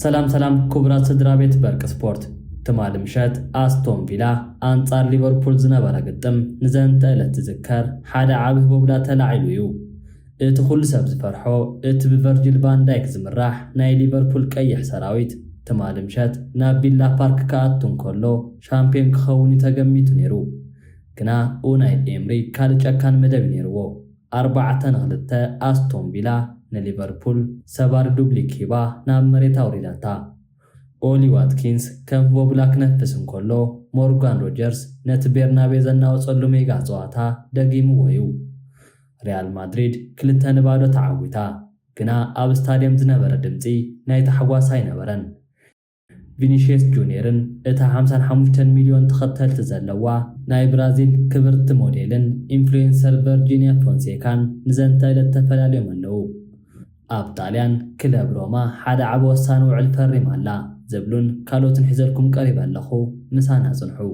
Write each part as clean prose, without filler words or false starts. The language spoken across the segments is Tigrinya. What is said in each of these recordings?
ሰላም ክቡራት ስድራ ቤት በርቅ ስፖርት ትማል ምሸት አስቶን ቪላ አንጻር ሊቨርፑል ዝነበረ ግጥም ንዘንተ ዕለት ዝከር ሓደ ዓብህ ቦብላ ተላዒሉ እዩ እቲ ኩሉ ሰብ ዝፈርሖ እቲ ብቨርጂል ቫን ዳይክ ዝምራሕ ናይ ሊቨርፑል ቀይሕ ሰራዊት ትማል ምሸት ናብ ቪላ ፓርክ ከኣቱን ከሎ ሻምፒዮን ክኸውን ተገሚቱ ነይሩ ግና ኡናይ ኤምሪ ካልጨካን መደብ ነይርዎ 4-2 አስቶን ቪላ ንሊቨርፑል ሰባር ዱብሊክ ሂባ ናብ መሬት አውሪዳታ ኦሊ ዋትኪንስ ከም ቦብላ ክነፍስ እንከሎ ሞርጋን ሮጀርስ ነቲ ቤርናቤ ዘናወፀሉ ሜጋ ፀዋታ ደጊሙ ወዩ ሪያል ማድሪድ 2-0 ተዓዊታ ግና ኣብ ስታዲየም ዝነበረ ድምፂ ናይ ተሕጓስ ኣይነበረን ቪኒሺየስ ጁኒየርን እታ 55 ሚሊዮን ተኸተልቲ ዘለዋ ናይ ብራዚል ክብርቲ ሞዴልን ኢንፍሉዌንሰር ቨርጂኒያ ፎንሴካን ንዘንተ ዕለት ተፈላለዮም ኣለዉ ኣብ ጣልያን ክለብ ሮማ ሓደ ዓብ ወሳኒ ውዕል ፈሪም ኣላ ዘብሉን ካልኦትን ሒዘልኩም ቀሪብ ኣለኹ ምሳና ጽንሑ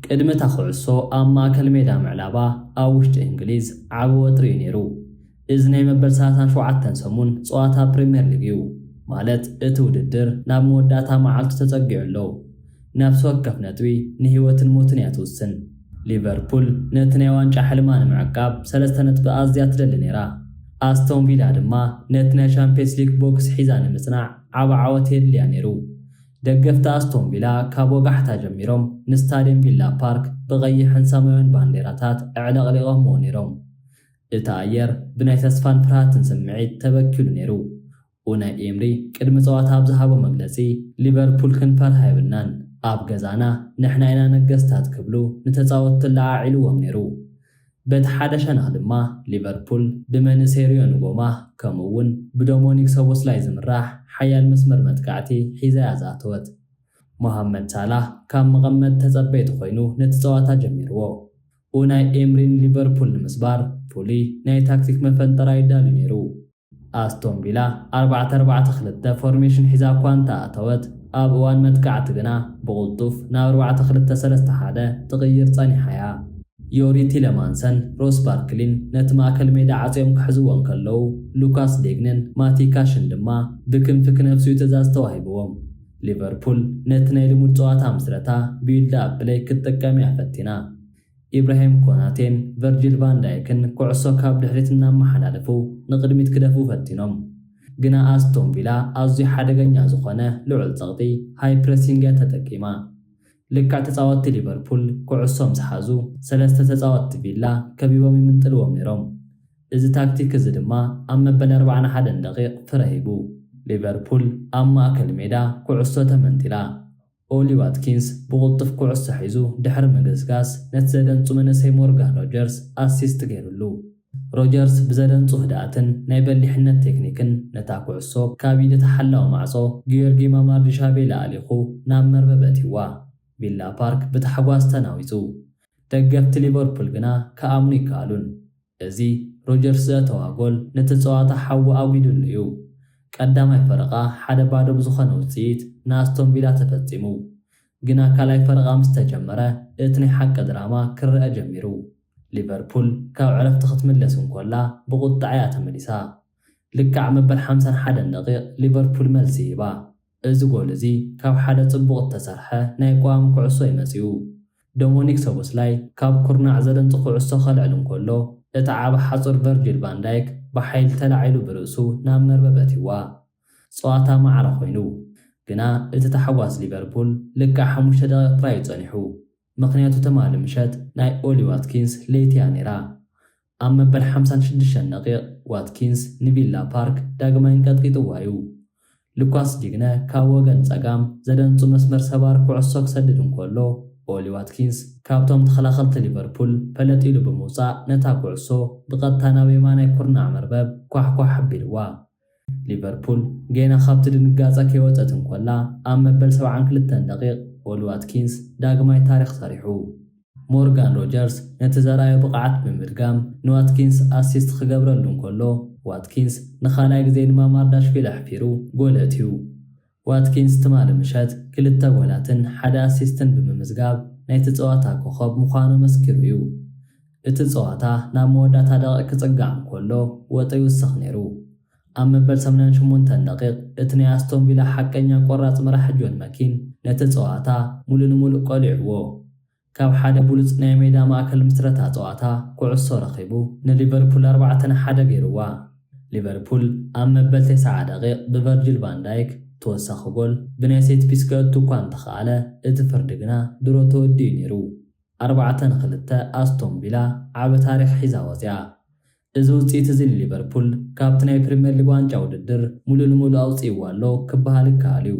ቅድሚ ተኽዕሶ ኣብ ማእከል ሜዳ ምዕላባ ኣብ ውሽጢ እንግሊዝ ዓብ ወጥሪ ነይሩ እዚ ናይ መበል 37 ሰሙን ፀዋታ ፕሪምየር ሊግ እዩ ማለት እቲ ውድድር ናብ መወዳእታ መዓልቱ ተጸጊዑ ኣሎ ነፍሲ ወከፍ ነጥቢ ንህይወትን ሞትን ያትውስን ሊቨርፑል ነቲ ናይ ዋንጫ ሕልማ ንምዕቃብ 3 ነጥቢ ኣዝያ ትደሊ ነይራ ኣስቶን ቪላ ድማ ነቲ ናይ ቻምፒየንስ ሊግ ቦክስ ሒዛ ንምጽናዕ ዓብ ዓወት የድልያ ነይሩ ደገፍቲ ኣስቶን ቪላ ካብ ወጋሕታ ጀሚሮም ንስታዲየም ቪላ ፓርክ ብቐይሕን ሰማያውን ባንዴራታት ዕለቕሊቖምዎ ነይሮም እቲ ኣየር ብናይ ተስፋን ፍርሃትን ስምዒት ተበኪሉ ነይሩ ኡናይ ኤምሪ ቅድሚ ፀዋታ ኣብ ዝሃቦ መግለጺ ሊቨርፑል ክንፈርሃ ይብልናን ኣብ ገዛና ንሕና ኢና ነገስታት ክብሉ ንተፃወቲ ለዓዒልዎም ነይሩ በቲ ሓደ ሸነኽ ድማ ሊቨርፑል ብመንሴሪዮ ንጎማ ከምኡውን ብዶሞኒክ ሶቦስላይ ዝምራሕ ሓያል መስመር መጥቃዕቲ ሒዛ ያዛተወት ሞሐመድ ሳላህ ካብ መቐመጥ ተጸበይቱ ኮይኑ ነቲ ፀዋታ ጀሚርዎ ኡናይ ኤምሪን ሊቨርፑል ንምስባር ፍሉይ ናይ ታክቲክ መፈንጠራ ይዳልዩ ነይሩ ኣስቶን ቪላ 4-4-2 ፎርሜሽን ሒዛ እኳ እንተኣተወት ኣብ እዋን መጥቃዕቲ ግና ብቕልጡፍ ናብ 4-2-3-1 ትቕይር ጸኒሓ እያ ዮሪ ቲለማንሰን ሮስ ባርክሊን ነቲ ማእከል ሜዳ ዓፅዮም ክሕዝዎም ከለዉ ሉካስ ዴግንን ማቲካሽን ድማ ብክንፊ ክነፍሱ ትእዛዝ ተዋሂብዎም ሊቨርፑል ነቲ ናይ ልሙድ ፀዋታ ምስረታ ቢልድ ኣፕ ፕሌይ ክትጥቀም እያ ፈቲና ኢብራሂም ኮናቴን ቨርጂል ቫን ዳይክን ኩዕሶ ካብ ድሕሪት እናመሓላለፉ ንቅድሚት ክደፉ ፈቲኖም ግና ኣስቶን ቪላ ኣዝዩ ሓደገኛ ዝኾነ ልዑል ፀቕጢ ሃይ ፕሬሲንግ ተጠቂማ ልክዕ ተፃወቲ ሊቨርፑል ኩዕሶም ዝሓዙ 3 ተፃወቲ ቪላ ከቢቦም ይምንጥልዎም ነይሮም እዚ ታክቲክ እዚ ድማ ኣብ መበል 41 ደቂቕ ፍረ ሂቡ ሊቨርፑል ኣብ ማእከል ሜዳ ኩዕሶ ተመንቲላ ኦሊ ዋትኪንስ ብቕልጡፍ ኩዕሶ ሒዙ ድሕሪ ምግስጋስ ነቲ ዘደንፁ መንእሰይ ሞርጋን ሮጀርስ ኣሲስት ገይሩሉ ሮጀርስ ብዘደንፁ ህድኣትን ናይ በሊሕነት ቴክኒክን ነታ ኩዕሶ ካብ ኢድ ተሓላዊ ማዕጾ ጊዮርጊ ማማርዲሻቤላ ኣሊኹ ናብ መርበበት ይዋ ቪላ ፓርክ ብተሓጓስ ተናዊፁ ደገፍቲ ሊቨርፑል ግና ከኣምኑ ይከኣሉን እዚ ሮጀርስ ዘእተዋ ጎል ነቲ ፀዋታ ሓዊ ኣዊዱሉ እዩ ቀዳማይ ፈረቓ 1-0 ብዝኾነ ውፅኢት ንኣስቶን ቪላ ተፈጺሙ ግና ካልኣይ ፈረቓ ምስ ተጀመረ እቲ ናይ ሓቂ ድራማ ክርአ ጀሚሩ ሊቨርፑል ካብ ዕረፍቲ ክትምለስ እንከላ ብቁጣዕ እያ ተመሊሳ ልክዕ መበል 51 ደቂቕ ሊቨርፑል መልሲ ሂባ እዚ ጎል እዚ ካብ ሓደ ጽቡቕ ተሰርሐ ናይ ቋሚ ኩዕሶ ይመጽኡ ዶሞኒክ ሶቦስላይ ካብ ኩርናዕ ዘደንፅ ኩዕሶ ከልዕል እንከሎ እቲ ዓብ ሓጹር ቨርጂል ቫን ዳይክ ብሓይል ተላዒሉ ብርእሱ ናብ መርበበት ይዋ ፀዋታ ማዕረ ኮይኑ ግና እቲ ተሓጓስ ሊቨርፑል ልክዕ 5 ደቂቕ ጥራይ ጸኒሑ ምኽንያቱ ተማሊ ምሸት ናይ ኦሊ ዋትኪንስ ለይትያ ነይራ ኣብ መበል 56 ደቂቕ ዋትኪንስ ንቪላ ፓርክ ዳግማይ እንቀጥቂጥዋ እዩ ሉካስ ዲግነ ካብ ወገን ጸጋም ዘደንፁ መስመር ሰባር ኩዕሶ ክሰድድ እንከሎ ኦሊ ዋትኪንስ ካብቶም ተኸላኸልቲ ሊቨርፑል ፈለጢሉ ብምውፃእ ነታ ኩዕሶ ብቐጥታ ናብ የማናይ ኩርናዕ መርበብ ኳሕኳሕ ኣቢልዋ ሊቨርፑል ገና ካብቲ ድንጋጸ ከይወፀት እንከላ ኣብ መበል 72 ደቂቕ ኦሊ ዋትኪንስ ዳግማይ ታሪኽ ሰሪሑ ሞርጋን ሮጀርስ ነቲ ዘርኣዮ ብቕዓት ብምድጋም ንዋትኪንስ ኣሲስት ክገብረሉ እንከሎ ዋትኪንስ ንኻልኣይ ግዜ ንማማርዳሽቪሊ ኣሕፊሩ ጎል ኣትዩ ዋትኪንስ ትማሊ ምሸት 2 ጎላትን 1 ኣሲስትን ብምምዝጋብ ናይቲ ጸወታ ኮኸብ ምዃኑ መስኪሩ እዩ። እቲ ጸወታ ናብ መወዳእታ ደቂቕ ክጽጋዕ እንከሎ ወጥሪ ይውስኽ ነይሩ። ኣብ መበል 88 ደቂቕ እቲ ናይ ኣስቶን ቪላ ሓቀኛ ቆራጽ መራሒ ጆን መኪን ነቲ ጸወታ ሙሉእ ንሙሉእ ቆሊዕዎ። ካብ ሓደ ብሉጽ ናይ ሜዳ ማእከል ምስረታ ጸወታ ኩዕሶ ረኺቡ ንሊቨርፑል 4-1 ገይርዋ። ሊቨርፑል ኣብ መበል 90 ደቂቕ ብቨርጂል ቫን ዳይክ ተወሳኺ ጎል ብናይ ሴት ፒስ ከእቱ እኳ እንተኸኣለ እቲ ፍርዲ ግና ድሮ ተወዲኡ ነይሩ። 4-2 ኣስቶን ቪላ ዓበ ታሪኽ ሒዛ ወፅያ። እዚ ውፅኢት እዚ ሊቨርፑል ካብቲ ናይ ፕሪምየር ሊግ ዋንጫ ውድድር ሙሉእ ንሙሉእ ኣውፅኢዎ ኣሎ ክበሃል ይከኣል እዩ።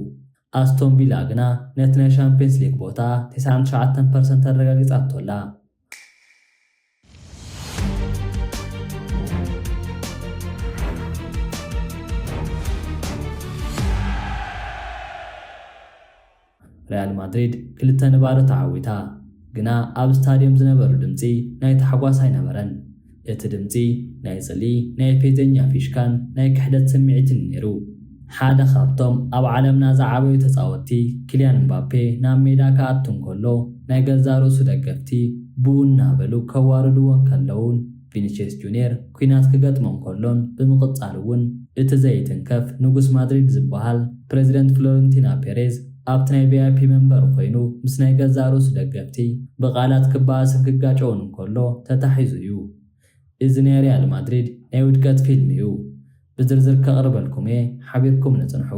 ኣስቶን ቪላ ግና ነቲ ናይ ሻምፒየንስ ሊግ ቦታ 99% ተረጋጊጻቶላ። ሪያል ማድሪድ 2-0 ተዓዊታ። ግና ኣብ ስታድየም ዝነበሩ ድምፂ ናይ ተሓጓስ ኣይነበረን። እቲ ድምፂ ናይ ጽሊ፣ ናይ ፌዘኛ ፊሽካን ናይ ክሕደት ስምዒትን ነይሩ። ሓደ ካብቶም ኣብ ዓለምና ዝዓበዩ ተፃወቲ ኪልያን ምባፔ ናብ ሜዳ ክኣቱ እንከሎ ናይ ገዛ ርእሱ ደገፍቲ ብኡ እናበሉ ከዋርድዎን ከለውን ቪኒሲየስ ጁኒየር ኩናት ክገጥሞን ከሎን ብምቕጻል እውን እቲ ዘይትንከፍ ንጉስ ማድሪድ ዝበሃል ፕሬዚደንት ፍሎረንቲና ፔሬዝ ኣብቲ ናይ ቪአይፒ መንበር ኮይኑ ምስ ናይ ገዛ ርእሱ ደገፍቲ ብቓላት ክበኣስን ክጋጨውን እንከሎ ተታሒዙ እዩ። እዚ ናይ ሪያል ማድሪድ ናይ ውድቀት ፊልም እዩ። ብዝርዝር ከቕርበልኩም እየ ሓቢርኩም ንጽንሑ።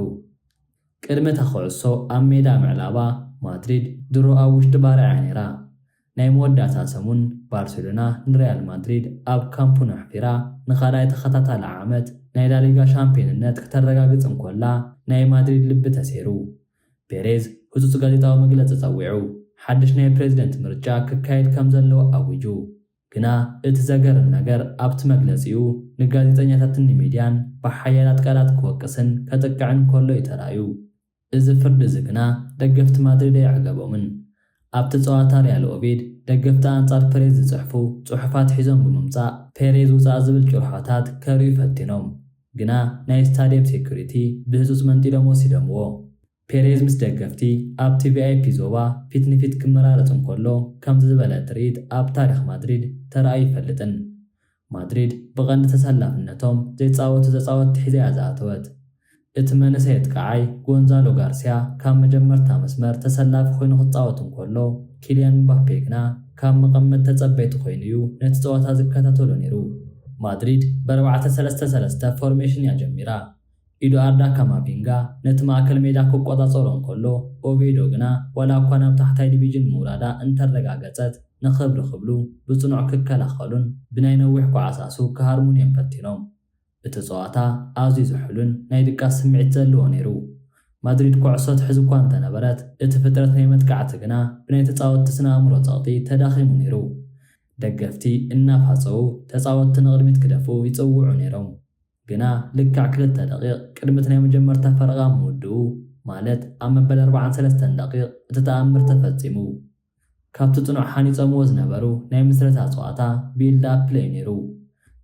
ቅድሚ ተኽዕሶ ኣብ ሜዳ ምዕላባ ማድሪድ ድሮ ኣብ ውሽጢ ባርያ ነይራ። ናይ መወዳእታ ሰሙን ባርሴሎና ንሪያል ማድሪድ ኣብ ካምፕ ኑ ኣሕፊራ ንኻልኣይ ተኸታታሊ ዓመት ናይ ላሊጋ ሻምፒዮንነት ክተረጋግጽ እንከላ ናይ ማድሪድ ልቢ ተሰይሩ። ፔሬዝ ህፁፅ ጋዜጣዊ መግለፂ ጸዊዑ ሓድሽ ናይ ፕሬዚደንት ምርጫ ክካየድ ከም ዘለዎ ኣዊጁ። ግና እቲ ዘገርም ነገር ኣብቲ መግለፂኡ ንጋዜጠኛታትን ንሚድያን ብሓያላት ቃላት ክወቅስን ከጥቅዕን ከሎ ይተራዩ። እዚ ፍርዲ እዚ ግና ደገፍቲ ማድሪድ ኣይዕገቦምን። ኣብቲ ጸወታ ሪያል ኦቪድ ደገፍቲ ኣንጻር ፔሬዝ ዝጽሕፉ ጽሑፋት ሒዞም ብምምጻእ ፔሬዝ ውፃእ ዝብል ጭርሖታት ከርዩ ፈቲኖም። ግና ናይ ስታድየም ሴኩሪቲ ብህፁፅ መንጢሎም ወሲዶምዎ። ፔሬዝ ምስ ደገፍቲ ኣብቲ ቪአይፒ ዞባ ፊት ንፊት ክመራረጽ እንከሎ ከምዚ ዝበለ ትርኢት ኣብ ታሪኽ ማድሪድ ተረኣዩ ይፈልጥን። ማድሪድ ብቐንዲ ተሰላፍነቶም ዘይፃወቱ ተፃወቲ ሒዛ እያ ዝኣተወት። እቲ መንእሰይ ኣጥቃዓይ ጎንዛሎ ጋርሲያ ካብ መጀመርታ መስመር ተሰላፊ ኮይኑ ክፃወት እንከሎ ኪልያን ምባፔ ግና ካብ መቐመጥ ተጸበይቲ ኮይኑ እዩ ነቲ ጸወታ ዝከታተሎ ነይሩ። ማድሪድ ብ4-3-3 ፎርሜሽን እያ ጀሚራ። ኢዱኣርዳ ካማቪንጋ ነቲ ማእከል ሜዳ ክቆጻጸሮ እንከሎ ኦቪዶ ግና ዋላ እኳ ናብ ታሕታይ ዲቪዥን ምውራዳ እንተረጋገጸት ንኽብሪ ክብሉ ብጽኑዕ ክከላኸሉን ብናይ ነዊሕ ኳዓሳሱ ክሃርሙን እዮም ፈቲኖም። እቲ ጸወታ ኣዝዩ ዝሕሉን ናይ ድቃስ ስምዒት ዘለዎ ነይሩ። ማድሪድ ኩዕሶ ትሕዝ እኳ እንተነበረት እቲ ፍጥረት ናይ መጥቃዕቲ ግና ብናይ ተፃወቲ ስነ ኣእምሮ ጸቕጢ ተዳኺሙ ነይሩ። ደገፍቲ እናፋፀው ተፃወቲ ንቕድሚት ክደፍኡ ይጽውዑ ነይሮም። ግና ልክዕ 2 ደቂቕ ቅድሚት ናይ መጀመርታ ፈረቓ ምውድኡ ማለት ኣብ መበል 43 ደቂቕ እቲ ተኣምር ተፈጺሙ። ካብቲ ጽኑዕ ሓኒፆምዎ ዝነበሩ ናይ ምስረታ ጸወታ ቢልድ-ኣፕ ፕሌይ ነይሩ።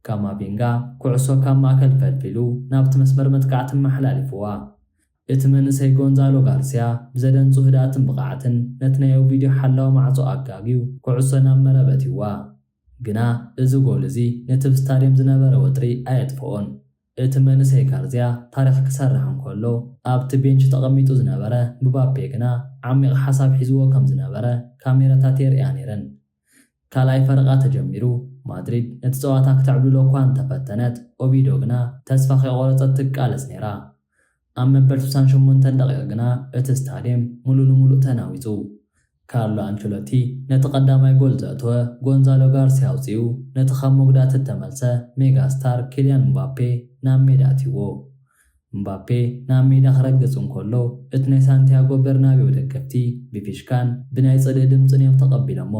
ካማቪንጋ ኩዕሶ ካብ ማእከል ፈልፊሉ ናብቲ መስመር መጥቃዕቲ መሓላሊፍዋ። እቲ መንእሰይ ጎንዛሎ ጋርሲያ ብዘደንጹ ህድኣትን ብቕዓትን ነቲ ናይ ኦቪዲዮ ሓላዊ ማዕጾ ኣጋጊዩ ኩዕሶ ናብ መረበት ይዋ። ግና እዚ ጎል እዚ ነቲ ብስታድየም ዝነበረ ወጥሪ ኣየጥፍኦን። እቲ መንእሰይ ጋርዚያ ታሪኽ ክሰርሕ እንከሎ ኣብቲ ቤንች ተቐሚጡ ዝነበረ ምባፔ ግና ዓሚቕ ሓሳብ ሒዝዎ ከም ዝነበረ ካሜራታት የርእያ ነይረን። ካልኣይ ፈረቓ ተጀሚሩ ማድሪድ ነቲ ጸወታ ክተዕብልሎ እኳ እንተፈተነት ኦቪዶ ግና ተስፋ ከይቆረፀት ትቃለስ ነይራ። ኣብ መበል 68 ደቂቕ ግና እቲ ስታድየም ሙሉእ ንሙሉእ ተናዊጹ። ካርሎ አንቸሎቲ ነቲ ቀዳማይ ጎል ዘእተወ ጎንዛሎ ጋርሲያ ኣውፂኡ ነቲ ካብ መጉዳእቲ ተመልሰ ሜጋስታር ኪልያን ምባፔ ናብ ሜዳ ኣትይዎ። ምባፔ ናብ ሜዳ ክረግጽ እንከሎ እቲ ናይ ሳንቲያጎ በርናቤው ደገፍቲ ብፊሽካን ብናይ ጽልኢ ድምፅን እዮም ተቐቢሎሞ።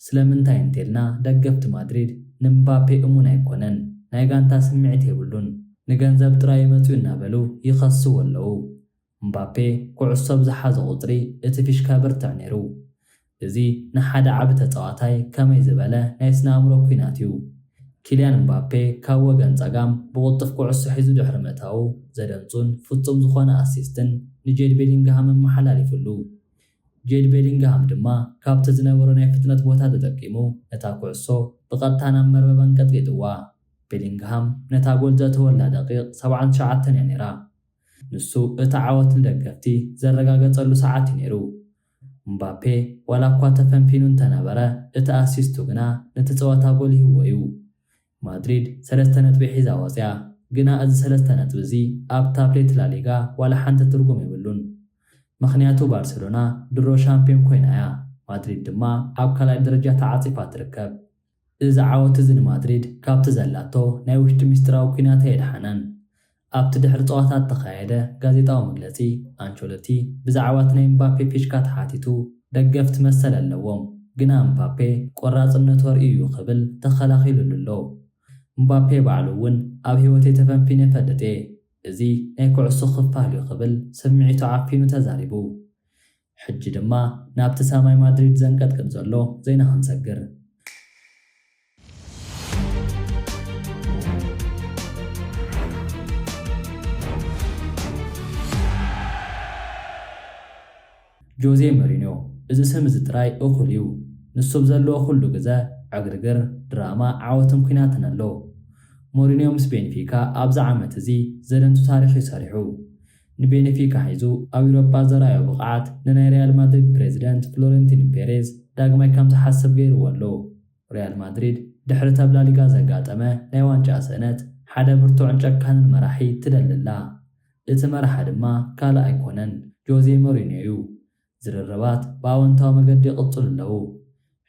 ስለምንታይ እንቴልና ደገፍቲ ማድሪድ ንምባፔ እሙን ኣይኮነን፣ ናይ ጋንታ ስምዒት የብሉን፣ ንገንዘብ ጥራይ መፅኡ እናበሉ ይኸስው ኣለዉ። ምባፔ ኩዕሶ ብዝሓዘ ቁፅሪ እቲ ፊሽካ ብርትዕ ነይሩ። እዚ ንሓደ ዓቢ ተፃዋታይ ከመይ ዝበለ ናይ ስነ ኣእምሮ ኩናት እዩ። ኪልያን ምባፔ ካብ ወገን ጸጋም ብቁጥፍ ኩዕሶ ሒዙ ድሕሪ ምእታው ዘደንጹን ፍጹም ዝኾነ ኣሲስትን ንጄድ ቤሊንግሃም መሓላሊፉሉ። ጄድ ቤሊንግሃም ድማ ካብቲ ዝነበሮ ናይ ፍጥነት ቦታ ተጠቂሙ ነታ ኩዕሶ ብቐጥታ ናብ መርበብ አንቀጥቂጥዋ። ቤሊንግሃም ነታ ጎል ዘእተወላ ደቂቕ 79 እያ ነይራ። ንሱ እቲ ዓወት ንደገፍቲ ዘረጋገፀሉ ሰዓት እዩ ነይሩ። እምባፔ ዋላ እኳ ተፈንፊኑ እንተነበረ እቲ ኣሲስቱ ግና ነቲ ፀወታ ጎል ይህቦ እዩ። ማድሪድ 3 ነጥቢ ሒዛ ወፅያ። ግና እዚ 3 ነጥቢ እዚ ኣብ ታብሌት ላሊጋ ዋላ ሓንቲ ትርጉም ይብሉን። ምክንያቱ ባርሴሎና ድሮ ሻምፒዮን ኮይና እያ። ማድሪድ ድማ ኣብ ካልኣይ ደረጃ ተዓፂፋ ትርከብ። እዚ ዓወት እዚ ንማድሪድ ካብቲ ዘላቶ ናይ ውሽጢ ሚስጥራዊ ኩናት የድሓነን። ኣብቲ ድሕሪ ፀወታ ተኻየደ ጋዜጣዊ መግለፂ አንቸሎቲ ብዛዕባ ናይ እምባፔ ፊሽካ ተሓቲቱ ደገፍቲ መሰል ኣለዎም፣ ግና እምባፔ ቆራፅነት ወርኢ እዩ ክብል ተኸላኺሉሉ ኣሎ። እምባፔ ባዕሉ እውን ኣብ ሂወተይ ተፈንፊነ ፈለጠ፣ እዚ ናይ ኩዕሶ ክፋል እዩ ክብል ስምዒቱ ዓፊኑ ተዛሪቡ። ሕጂ ድማ ናብቲ ሰማይ ማድሪድ ዘንቀጥቅጥ ዘሎ ዜና ክንሰግር። ጆዜ ሞሪኒዮ እዚ ስም እዚ ጥራይ እኹል እዩ። ንሱ ብዘለዎ ኩሉ ግዜ ዕግርግር፣ ድራማ፣ ዓወትን ኩናትን ኣሎ። ሞሪኒዮ ምስ ቤንፊካ ኣብዛ ዓመት እዚ ዘደንቱ ታሪክ ይሰሪሑ። ንቤንፊካ ሒዙ ኣብ ኤውሮጳ ዘርኣዮ ብቕዓት ንናይ ሪያል ማድሪድ ፕሬዚደንት ፍሎሬንቲኖ ፔሬዝ ዳግማይ ከም ዝሓስብ ገይርዎ ኣሎ። ሪያል ማድሪድ ድሕሪ ተብላ ሊጋ ዘጋጠመ ናይ ዋንጫ ስእነት ሓደ ብርቱዕን ጨካንን መራሒ ትደልላ። እቲ መራሒ ድማ ካልእ ኣይኮነን ጆዜ ሞሪኒዮ እዩ። ዝርርባት ብኣወንታዊ መገዲ ይቕፅሉ ኣለዉ።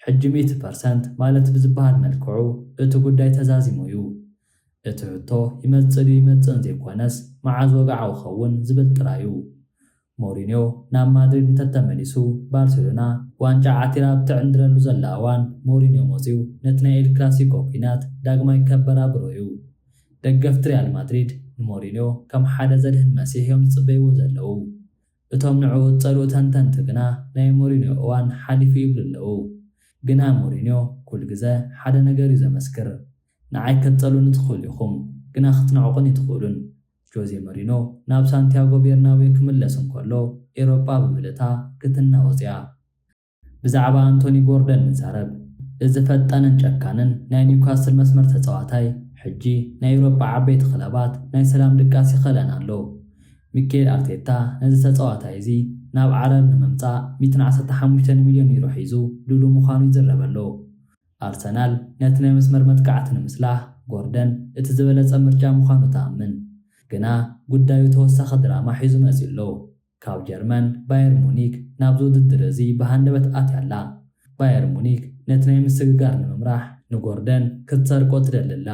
ሕጂ 100% ማለት ብዝበሃል መልክዑ እቲ ጉዳይ ተዛዚሙ እዩ። እቲ ሕቶ ይመፅእ ይመፅእን ዘይኮነስ መዓዝ ወጋዓው ኸውን ዝብል ጥራዩ። ሞሪኒዮ ናብ ማድሪድ እንተተመሊሱ ባርሴሎና ዋንጫ ዓቲራ ብትዕንድረሉ ዘላ እዋን ሞሪኒዮ መፂኡ ነቲ ናይ ኤል ክላሲኮ ኩናት ዳግማይ ከበራብሮ እዩ። ደገፍቲ ሪያል ማድሪድ ንሞሪኒዮ ከም ሓደ ዘድህን መሲሕ እዮም ዝፅበይዎ ዘለዉ። እቶም ንዕኡ ፀልኡ ተንተንቲ ግና ናይ ሞሪኒዮ እዋን ሓሊፉ ይብሉ ኣለዉ። ግና ሞሪኒዮ ኩል ግዜ ሓደ ነገር እዩ ዘመስክር፣ ንዓይ ክትፀልኡን ትኽእሉ ኢኹም ግና ክትንዕቑን ይትኽእሉን። ጆዜ ሞሪኒዮ ናብ ሳንቲያጎ ቤርናቤው ክምለስ እንከሎ ኤውሮጳ ብምልእታ ክትናወፅ እያ። ብዛዕባ አንቶኒ ጎርደን ንዛረብ። እዚ ፈጣንን ጨካንን ናይ ኒውካስል መስመር ተፃዋታይ ሕጂ ናይ ኤውሮጳ ዓበይቲ ክለባት ናይ ሰላም ድቃስ ይኸለን ኣሎ። ሚኬል ኣርቴታ ነዚ ተፃዋታይ እዚ ናብ ዓረብ ንምምፃእ 115 ሚልዮን ዩሮ ሒዙ ድሉ ምዃኑ ይዝረብ ኣሎ። ኣርሰናል ነቲ ናይ መስመር መጥቃዕቲ ንምስላሕ ጎርደን እቲ ዝበለፀ ምርጫ ምዃኑ ተኣምን። ግና ጉዳዩ ተወሳኺ ድራማ ሒዙ መፂኡ ኣሎ። ካብ ጀርመን ባየር ሙኒክ ናብዚ ውድድር እዚ ብሃንደበት ኣትያላ። ባየር ሙኒክ ነቲ ናይ ምስግጋር ንምምራሕ ንጎርደን ክትሰርቆ ትደልላ።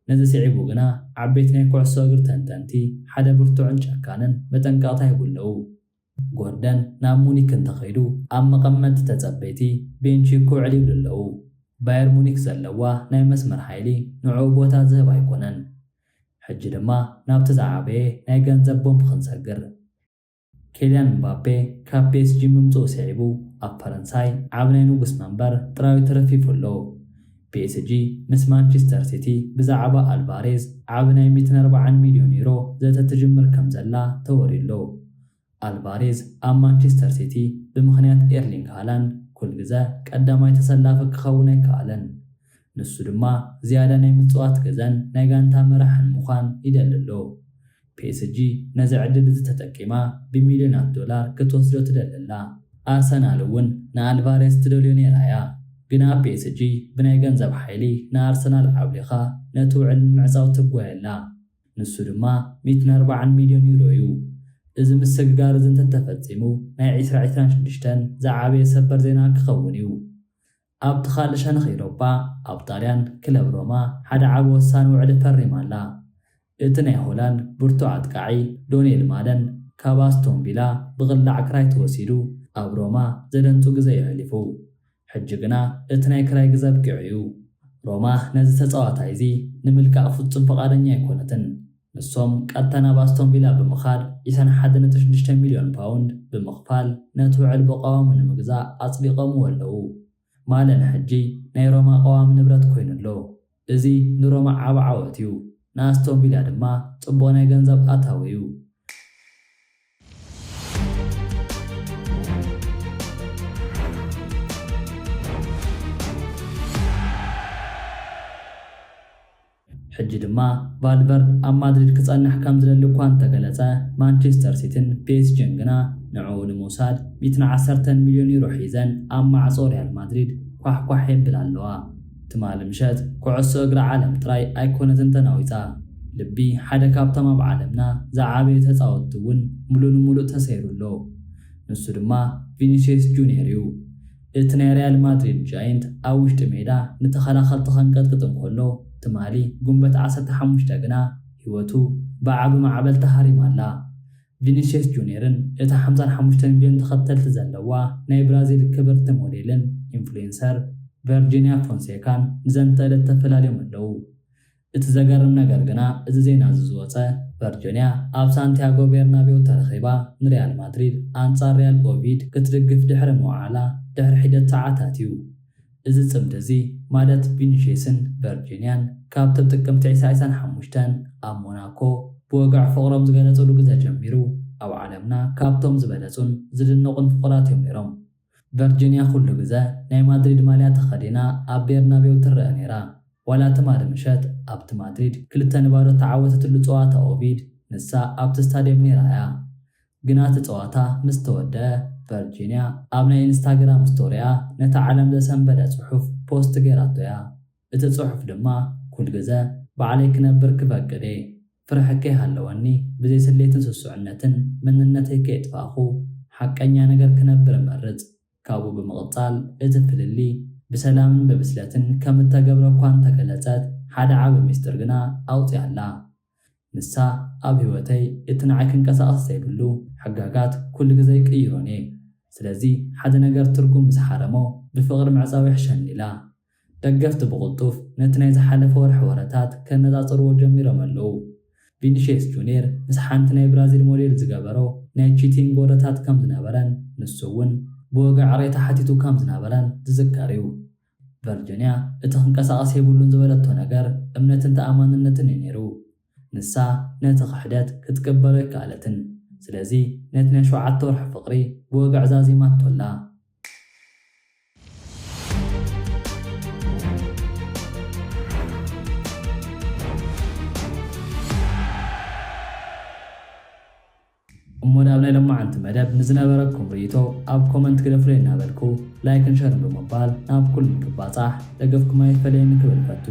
ነዚ ስዒቡ ግና ዓበይቲ ናይ ኩዕሶ እግሪ ተንተንቲ ሓደ ብርቱዕን ጨካንን መጠንቀቕታ ይብለዉ። ጎርደን ናብ ሙኒክ እንተኸይዱ ኣብ መቐመጢ ተፀበይቲ ቤንቺ ክውዕል ይብሉ ኣለዉ። ባየር ሙኒክ ዘለዋ ናይ መስመር ሓይሊ ንዕኡ ቦታ ዝህብ ኣይኮነን። ሕጂ ድማ ናብቲ ዝዓበየ ናይ ገንዘብ ቦምብ ክንሰግር። ኬልያን እምባፔ ካብ ፒኤስጂ ምምፅኡ ስዒቡ ኣብ ፈረንሳይ ዓብ ናይ ንጉስ መንበር ጥራዊ ተረፊፉ ኣሎ። ፒኤስጂ ምስ ማንቸስተር ሲቲ ብዛዕባ ኣልቫሬዝ ዓብ ናይ 140 ሚልዮን ዩሮ ዘተትጅምር ከም ዘላ ተወሪሎ። ኣልቫሬዝ ኣብ ማንቸስተር ሲቲ ብምኽንያት ኤርሊንግ ሃላንድ ኩል ግዜ ቀዳማይ ተሰላፊ ክኸውን ኣይከኣለን። ንሱ ድማ ዝያዳ ናይ ምፅዋት ገዘን ናይ ጋንታ መራሕን ምዃን ይደሊ ኣሎ። ፒኤስጂ ነዚ ዕድል እዚ ተጠቂማ ብሚልዮናት ዶላር ክትወስዶ ትደልላ። ኣርሰናል እውን ንኣልቫሬዝ ትደልዮ ነይራ እያ። ግና ፒኤስጂ ብናይ ገንዘብ ሓይሊ ንኣርሰናል ዓብሊኻ ነቲ ውዕል ንምዕፃው ትጓየላ። ንሱ ድማ 140 ሚልዮን ዩሮ እዩ። እዚ ምስግጋር እዚ እንተተፈፂሙ ናይ 2026 ዝዓበየ ሰበር ዜና ክኸውን እዩ። ኣብቲ ካልእ ሸነኽ ኤውሮጳ ኣብ ጣልያን ክለብ ሮማ ሓደ ዓብ ወሳኒ ውዕሊ ፈሪማላ። እቲ ናይ ሆላንድ ብርቱዕ ኣጥቃዒ ዶኔል ማደን ካብ ኣስቶን ቪላ ብቕላዕ ክራይ ተወሲዱ ኣብ ሮማ ዘደንፁ ግዜ ይሕሊፉ። ሕጂ ግና እቲ ናይ ክራይ ግዜ ኣብቂዑ እዩ። ሮማ ነዚ ተፃዋታይ እዚ ንምልቃቕ ፍጹም ፈቓደኛ ኣይኮነትን። ንሶም ቀጥታ ናብ ኣስቶን ቪላ ብምኻድ 21.6 ሚልዮን ፓውንድ ብምኽፋል ነቲ ውዕል ብቐዋሙ ንምግዛእ ኣፅቢቖምዎ ኣለዉ። ማለን ሕጂ ናይ ሮማ ቀዋሚ ንብረት ኮይኑ ኣሎ። እዚ ንሮማ ዓብ ዓወት እዩ፣ ንኣስቶን ቪላ ድማ ጽቡቕ ናይ ገንዘብ ኣታዊ እዩ። ሕጂ ድማ ቫልቨርድ ኣብ ማድሪድ ክጸንሕ ከም ዝደሊ እኳ እንተገለጸ ማንቸስተር ሲቲን ፒኤስጂን ግና ንዕኡ ንምውሳድ 110 ሚልዮን ዩሮ ሒዘን ኣብ ማዕጾ ሪያል ማድሪድ ኳሕኳሕ የብል ኣለዋ። ትማሊ ምሸት ኩዕሶ እግሪ ዓለም ጥራይ ኣይኮነትን ተናዊፃ ልቢ ሓደ ካብቶም ኣብ ዓለምና ዝዓበየ ተፃወቲ እውን ሙሉእ ንሙሉእ ተሰይሩሎ። ንሱ ድማ ቪኒሲየስ ጁኒየር እዩ። እቲ ናይ ሪያል ማድሪድ ጃይንት ኣብ ውሽጢ ሜዳ ንተኸላኸልቲ ከንቀጥቅጥ እንከሎ ትማሊ ጉንበት 15 ግና ህይወቱ ብዓቢ ማዕበል ተሃሪማላ። ቪኒሲየስ ጁኒየርን እቲ 55 ሚልዮን ተኸተልቲ ዘለዋ ናይ ብራዚል ክብርቲ ሞዴልን ኢንፍሉዌንሰር ቨርጂኒያ ፎንሴካን ንዘንተለት ተፈላለዮም ኣለዉ። እቲ ዘገርም ነገር ግና እዚ ዜና ዝወፀ ቨርጂኒያ ኣብ ሳንቲያጎ ቤርናቤው ተረኺባ ንሪያል ማድሪድ ኣንጻር ሪያል ኦቪድ ክትድግፍ ድሕሪ መውዓላ ድሕሪ ሒደት ሰዓታት እዩ። እዚ ጽምዲ እዚ ማለት ቪኒሲየስን ቨርጂኒያን ካብቶም ጥቅምቲ 95 ኣብ ሞናኮ ብወጋዕ ፍቕሮም ዝገለጸሉ ግዜ ጀሚሩ ኣብ ዓለምና ካብቶም ዝበለጹን ዝድነቑን ፍቑራት እዮም ነይሮም። ቨርጂኒያ ኩሉ ግዜ ናይ ማድሪድ ማልያ ተኸዲና ኣብ ቤርናቤው ትረአ ነይራ። ዋላ ትማሊ ምሸት ኣብቲ ማድሪድ 2-0 ተዓወተትሉ ጸዋታ ኦቪድ ንሳ ኣብቲ ስታድየም ነይራ እያ። ግና እቲ ጸዋታ ምስ ተወድአ ቨርጂኒያ ኣብ ናይ ኢንስታግራም ስቶሪያ ነቲ ዓለም ዘሰንበደ ጽሑፍ ፖስት ገይራቶ እያ። እቲ ጽሑፍ ድማ ኩል ግዜ ባዕለይ ክነብር ክፈቅድ ፍርሕከይ ሃለወኒ ብዘይ ስሌትን ስሱዕነትን መንነተይ ከየጥፋኹ ሓቀኛ ነገር ክነብር መርጽ ካብኡ ብምቕጻል እቲ ፍልሊ ብሰላምን ብብስለትን ከም እተገብረ እኳ እንተገለጸት ሓደ ዓቢ ምስጢር ግና ኣውፅያላ። ንሳ ኣብ ህይወተይ እቲ ንዓይ ክንቀሳቐስ ዘይብሉ ሕጋጋት ኩሉ ግዜ ይቅይሮን እየ። ስለዚ ሓደ ነገር ትርጉም ምስ ሓረሞ ብፍቕሪ ምዕፃው ይሕሸኒ ኢላ። ደገፍቲ ብቕልጡፍ ነቲ ናይ ዝሓለፈ ወርሒ ወረታት ከነፃፅርዎ ጀሚሮም ኣለዉ። ቪኒሲየስ ጁኒየር ምስ ሓንቲ ናይ ብራዚል ሞዴል ዝገበሮ ናይ ቺቲንግ ወረታት ከም ዝነበረን ንሱ እውን ብወጋዕ ሬታ ሓቲቱ ከም ዝነበረን ዝዝከር እዩ። ቨርጂኒያ እቲ ክንቀሳቐስ የብሉን ዝበለቶ ነገር እምነትን ተኣማንነትን እዩ ነይሩ። ንሳ ነቲ ክሕደት ክትቅበሎ ይከኣለትን። ስለዚ ነቲ ናይ 7 ወርሒ ፍቕሪ ብወጋዕ ዛዚማቶላ። እሞን ኣብ ናይ ለማዓንቲ መደብ ንዝነበረኩም ርእይቶ ኣብ ኮመንት ክደፍሩ እናበልኩ ላይክን ሸርን ብምባል ናብ ኩሉ ምክባጻሕ ደገፍኩም ኣይፈለየኒ ክብል ፈቱ።